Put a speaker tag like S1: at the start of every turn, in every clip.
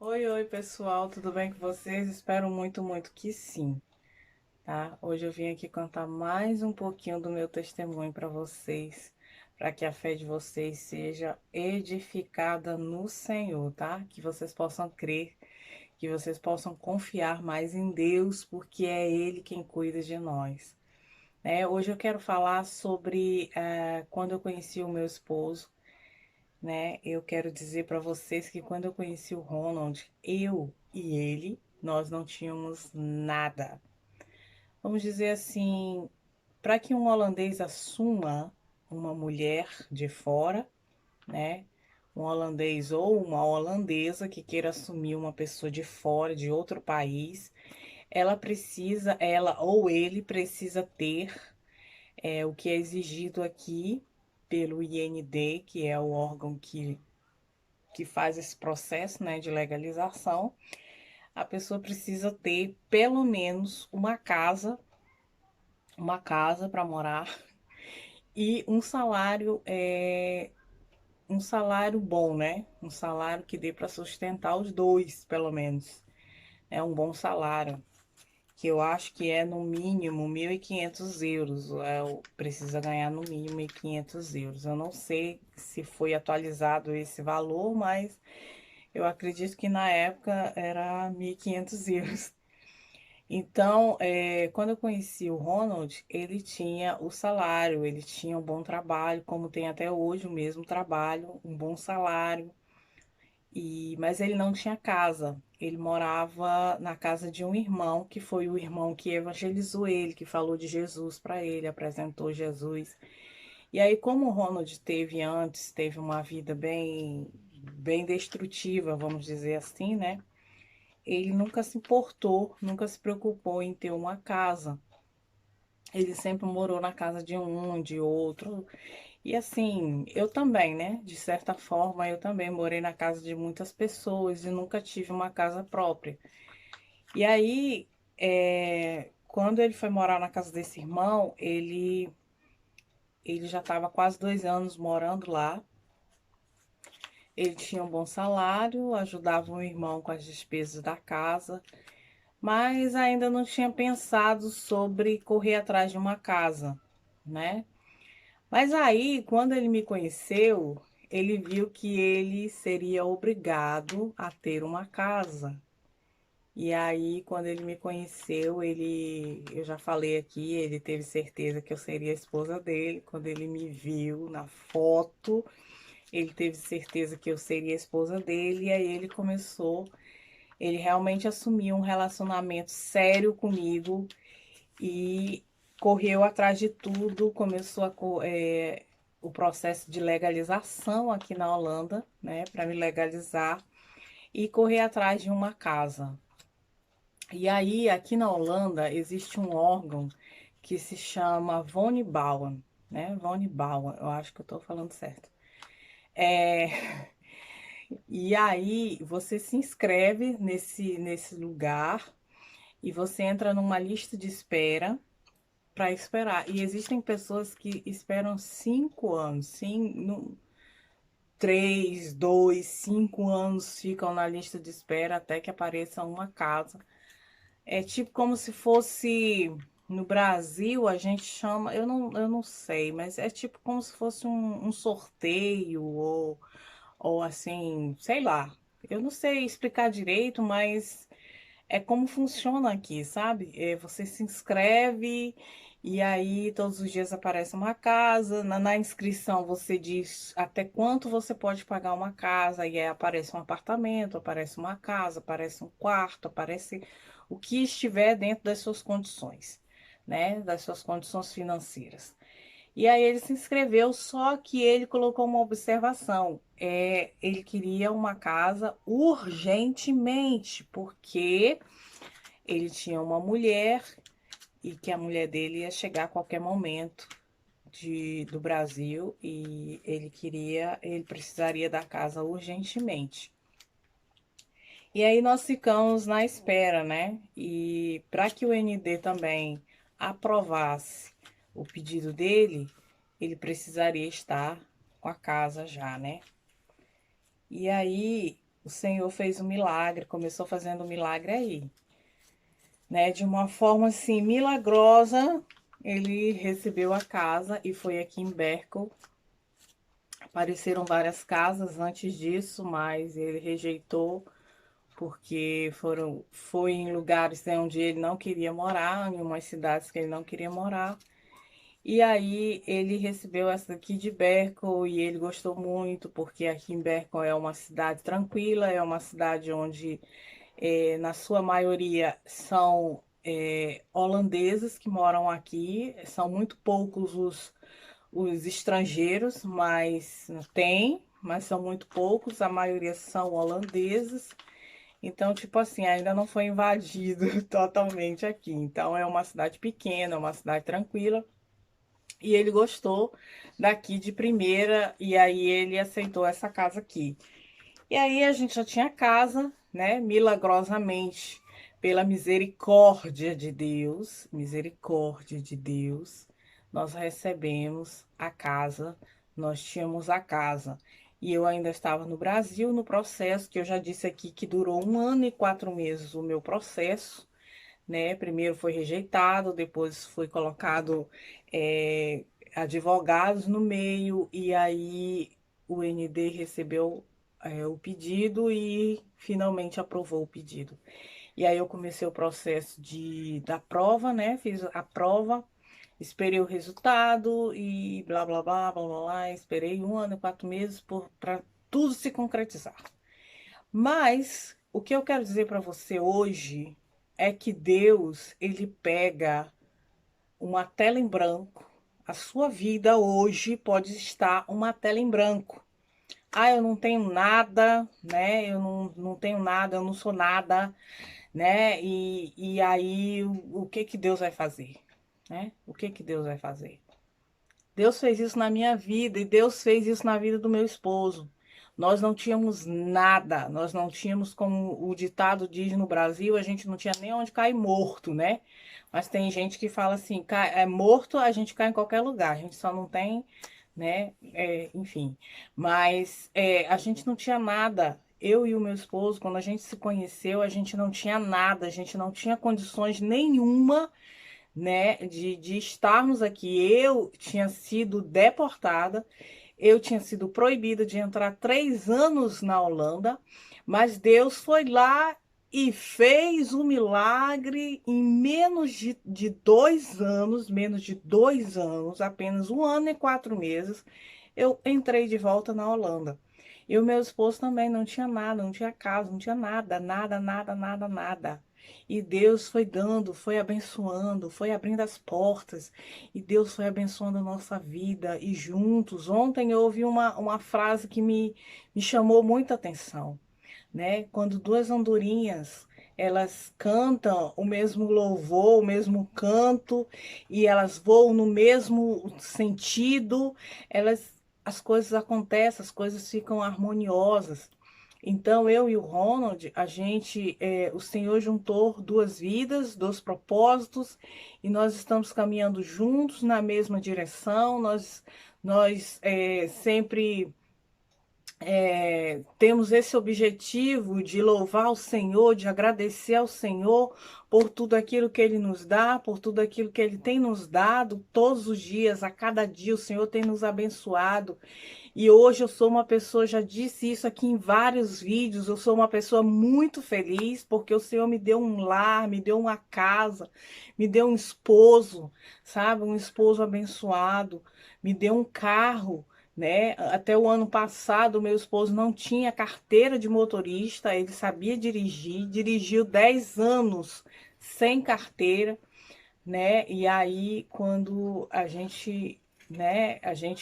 S1: Oi, oi, pessoal, tudo bem com vocês? Espero muito, muito que sim, tá? Hoje eu vim aqui contar mais um pouquinho do meu testemunho para vocês, para que a fé de vocês seja edificada no Senhor, tá? Que vocês possam crer, que vocês possam confiar mais em Deus, porque é Ele quem cuida de nós, né? Hoje eu quero falar sobre quando eu conheci o meu esposo, né? Eu quero dizer para vocês que quando eu conheci o Ronald, eu e ele, nós não tínhamos nada. Vamos dizer assim, para que um holandês assuma uma mulher de fora, né? Um holandês ou uma holandesa que queira assumir uma pessoa de fora, de outro país, ela ou ele precisa ter o que é exigido aqui pelo IND, que é o órgão que faz esse processo, né, de legalização, a pessoa precisa ter pelo menos uma casa para morar e um salário bom, né? Um salário que dê para sustentar os dois, pelo menos. É um bom salário, que eu acho que é no mínimo 1.500 euros. Precisa ganhar no mínimo 1.500 euros. Eu não sei se foi atualizado esse valor, mas eu acredito que na época era 1.500 euros. Então, quando eu conheci o Ronald, ele tinha o salário, ele tinha um bom trabalho, como tem até hoje o mesmo trabalho, um bom salário. Mas ele não tinha casa. Ele morava na casa de um irmão, que foi o irmão que evangelizou ele, que falou de Jesus para ele, apresentou Jesus. E aí, como o Ronald teve uma vida bem destrutiva, vamos dizer assim, né? Ele nunca se importou, nunca se preocupou em ter uma casa. Ele sempre morou na casa de um, de outro. E assim, eu também, né? De certa forma, eu também morei na casa de muitas pessoas e nunca tive uma casa própria. E aí, quando ele foi morar na casa desse irmão, ele já estava quase 2 anos morando lá. Ele tinha um bom salário, ajudava o irmão com as despesas da casa, mas ainda não tinha pensado sobre correr atrás de uma casa, né? Mas aí, quando ele me conheceu, ele viu que ele seria obrigado a ter uma casa. E aí, quando ele me conheceu, eu já falei aqui, ele teve certeza que eu seria a esposa dele. Quando ele me viu na foto, ele teve certeza que eu seria a esposa dele. E aí ele realmente assumiu um relacionamento sério comigo e correu atrás de tudo, o processo de legalização aqui na Holanda, né, para me legalizar e correr atrás de uma casa. E aí, aqui na Holanda, existe um órgão que se chama Woningbouwen, né? Woningbouwen, eu acho que eu estou falando certo. É, e aí, você se inscreve nesse lugar e você entra numa lista de espera para esperar. E existem pessoas que esperam 5 anos, 3, 2, 5 anos ficam na lista de espera até que apareça uma casa. É tipo como se fosse no Brasil, a gente chama, eu não sei, mas é tipo como se fosse um sorteio ou assim, sei lá. Eu não sei explicar direito, mas é como funciona aqui, sabe? Você se inscreve e aí todos os dias aparece uma casa. Na inscrição você diz até quanto você pode pagar uma casa, e aí aparece um apartamento, aparece uma casa, aparece um quarto, aparece o que estiver dentro das suas condições, né? Das suas condições financeiras. E aí ele se inscreveu, só que ele colocou uma observação. Ele queria uma casa urgentemente, porque ele tinha uma mulher e que a mulher dele ia chegar a qualquer momento do Brasil e ele precisaria da casa urgentemente. E aí nós ficamos na espera, né? E para que o ND também aprovasse o pedido dele, ele precisaria estar com a casa já, né? E aí o Senhor fez um milagre, começou fazendo um milagre aí, né? De uma forma assim milagrosa, ele recebeu a casa e foi aqui em Berkel. Apareceram várias casas antes disso, mas ele rejeitou porque foi em lugares onde ele não queria morar, em umas cidades que ele não queria morar. E aí ele recebeu essa aqui de Berkel e ele gostou muito, porque aqui em Berkel é uma cidade tranquila, é uma cidade onde, na sua maioria, são holandeses que moram aqui, são muito poucos os estrangeiros, mas tem, mas são muito poucos, a maioria são holandeses. Então, tipo assim, ainda não foi invadido totalmente aqui. Então, é uma cidade pequena, é uma cidade tranquila. E ele gostou daqui de primeira, e aí ele aceitou essa casa aqui. E aí a gente já tinha casa, né? Milagrosamente, pela misericórdia de Deus, nós recebemos a casa, nós tínhamos a casa. E eu ainda estava no Brasil no processo, que eu já disse aqui que durou 1 ano e 4 meses o meu processo, né? Primeiro foi rejeitado, depois foi colocado é, advogados no meio, e aí o ND recebeu o pedido e finalmente aprovou o pedido. E aí eu comecei o processo da prova, né? Fiz a prova, esperei o resultado e blá blá blá blá blá, blá. Esperei 1 ano e 4 meses para tudo se concretizar. Mas o que eu quero dizer para você hoje é que Deus, ele pega uma tela em branco. A sua vida hoje pode estar uma tela em branco. Ah, eu não tenho nada, né? Eu não tenho nada, eu não sou nada, né? E aí, o que que Deus vai fazer, né? O que que Deus vai fazer? Deus fez isso na minha vida e Deus fez isso na vida do meu esposo. Nós não tínhamos nada, nós não tínhamos, como o ditado diz no Brasil, a gente não tinha nem onde cair morto, né? Mas tem gente que fala assim, é morto, a gente cai em qualquer lugar, a gente só não tem, né? Enfim, mas a gente não tinha nada. Eu e o meu esposo, quando a gente se conheceu, a gente não tinha nada, a gente não tinha condições nenhuma, né, de estarmos aqui. Eu tinha sido deportada, eu tinha sido proibida de entrar 3 anos na Holanda, mas Deus foi lá e fez um milagre em menos de 2 anos, apenas 1 ano e 4 meses, eu entrei de volta na Holanda. E o meu esposo também não tinha nada, não tinha casa, não tinha nada, nada, nada, nada, nada. E Deus foi dando, foi abençoando, foi abrindo as portas. E Deus foi abençoando a nossa vida. E juntos, ontem eu ouvi uma frase que me chamou muita atenção, né? Quando duas andorinhas, elas cantam o mesmo louvor, o mesmo canto, e elas voam no mesmo sentido, as coisas acontecem, as coisas ficam harmoniosas. Então, eu e o Ronald, o Senhor juntou duas vidas, dois propósitos, e nós estamos caminhando juntos na mesma direção. Nós sempre temos esse objetivo de louvar o Senhor, de agradecer ao Senhor por tudo aquilo que Ele nos dá, por tudo aquilo que Ele tem nos dado todos os dias, a cada dia o Senhor tem nos abençoado. E hoje eu sou uma pessoa, já disse isso aqui em vários vídeos, eu sou uma pessoa muito feliz porque o Senhor me deu um lar, me deu uma casa, me deu um esposo, sabe? Um esposo abençoado, me deu um carro, né? Até o ano passado, meu esposo não tinha carteira de motorista, ele sabia dirigir, dirigiu 10 anos sem carteira, né? E aí, quando a gente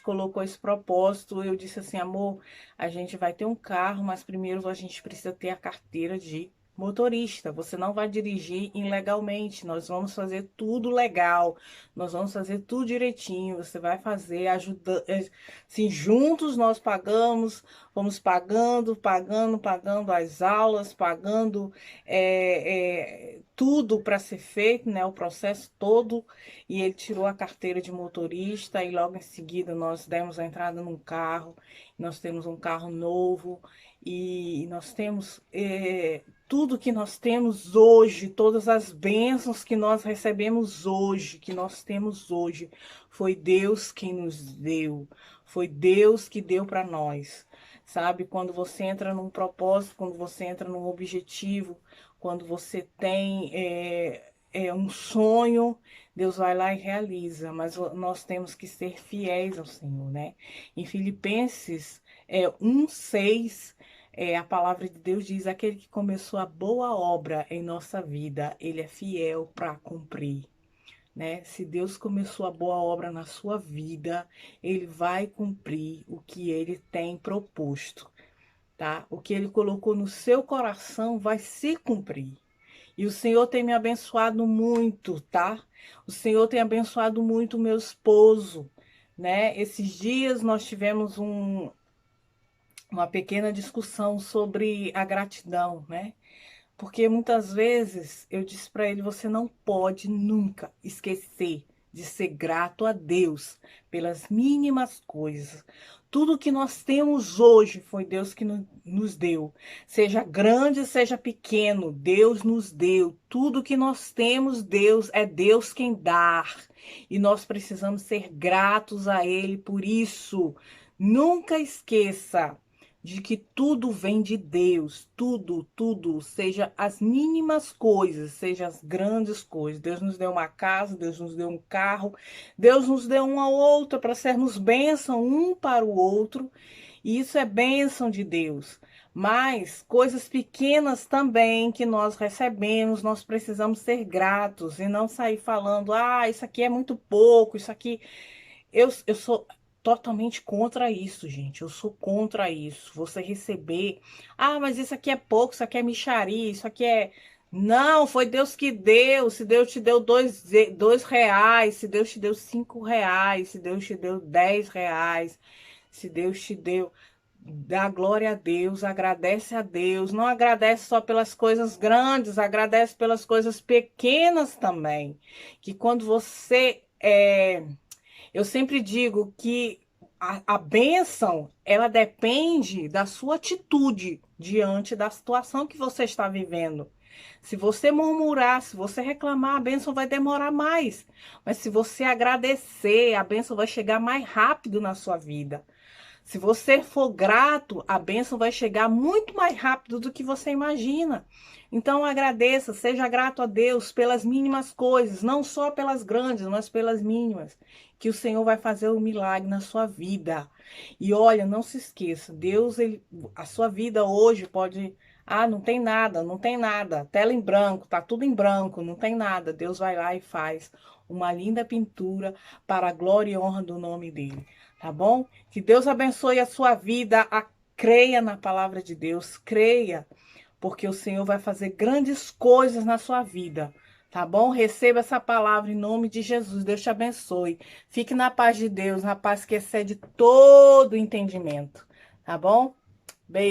S1: colocou esse propósito, eu disse assim, amor, a gente vai ter um carro, mas primeiro a gente precisa ter a carteira de motorista. Você não vai dirigir ilegalmente, nós vamos fazer tudo legal, nós vamos fazer tudo direitinho, você vai fazer, ajudando, assim, juntos nós pagamos, vamos pagando as aulas, pagando tudo para ser feito, né, o processo todo, e ele tirou a carteira de motorista e logo em seguida nós demos a entrada num carro, nós temos um carro novo E nós temos tudo que nós temos hoje, todas as bênçãos que nós recebemos hoje, que nós temos hoje, foi Deus quem nos deu, foi Deus que deu para nós. Sabe, quando você entra num propósito, quando você entra num objetivo, quando você tem um sonho, Deus vai lá e realiza, mas nós temos que ser fiéis ao Senhor, né? Em Filipenses 1:6, a palavra de Deus diz: aquele que começou a boa obra em nossa vida, ele é fiel para cumprir. Né? Se Deus começou a boa obra na sua vida, ele vai cumprir o que ele tem proposto, tá? O que ele colocou no seu coração vai se cumprir. E o Senhor tem me abençoado muito, tá? O Senhor tem abençoado muito o meu esposo, né? Esses dias nós tivemos uma pequena discussão sobre a gratidão, né? Porque muitas vezes eu disse para ele: você não pode nunca esquecer de ser grato a Deus pelas mínimas coisas. Tudo que nós temos hoje foi Deus que nos deu. Seja grande, seja pequeno, Deus nos deu. Tudo que nós temos, é Deus quem dá. E nós precisamos ser gratos a Ele por isso. Nunca esqueça de que tudo vem de Deus, tudo, seja as mínimas coisas, seja as grandes coisas. Deus nos deu uma casa, Deus nos deu um carro, Deus nos deu uma outra para sermos bênção um para o outro, e isso é bênção de Deus. Mas coisas pequenas também que nós recebemos, nós precisamos ser gratos e não sair falando: ah, isso aqui é muito pouco, isso aqui. Eu sou totalmente contra isso, gente. Eu sou contra isso. Você receber: ah, mas isso aqui é pouco, isso aqui é mixaria, isso aqui é. Não, foi Deus que deu. Se Deus te deu dois reais, se Deus te deu 5 reais, se Deus te deu 10 reais, se Deus te deu. Dá glória a Deus, agradece a Deus. Não agradece só pelas coisas grandes, agradece pelas coisas pequenas também. Que quando você eu sempre digo que a bênção, ela depende da sua atitude diante da situação que você está vivendo. Se você murmurar, se você reclamar, a bênção vai demorar mais. Mas se você agradecer, a bênção vai chegar mais rápido na sua vida. Se você for grato, a bênção vai chegar muito mais rápido do que você imagina. Então agradeça, seja grato a Deus pelas mínimas coisas, não só pelas grandes, mas pelas mínimas, que o Senhor vai fazer um milagre na sua vida. E olha, não se esqueça, Deus, a sua vida hoje pode, ah, não tem nada, não tem nada, tela em branco, tá tudo em branco, não tem nada. Deus vai lá e faz uma linda pintura para a glória e honra do nome dele. Tá bom? Que Deus abençoe a sua vida. Creia na palavra de Deus, creia, porque o Senhor vai fazer grandes coisas na sua vida. Tá bom? Receba essa palavra em nome de Jesus. Deus te abençoe. Fique na paz de Deus, na paz que excede todo entendimento. Tá bom? Beijo.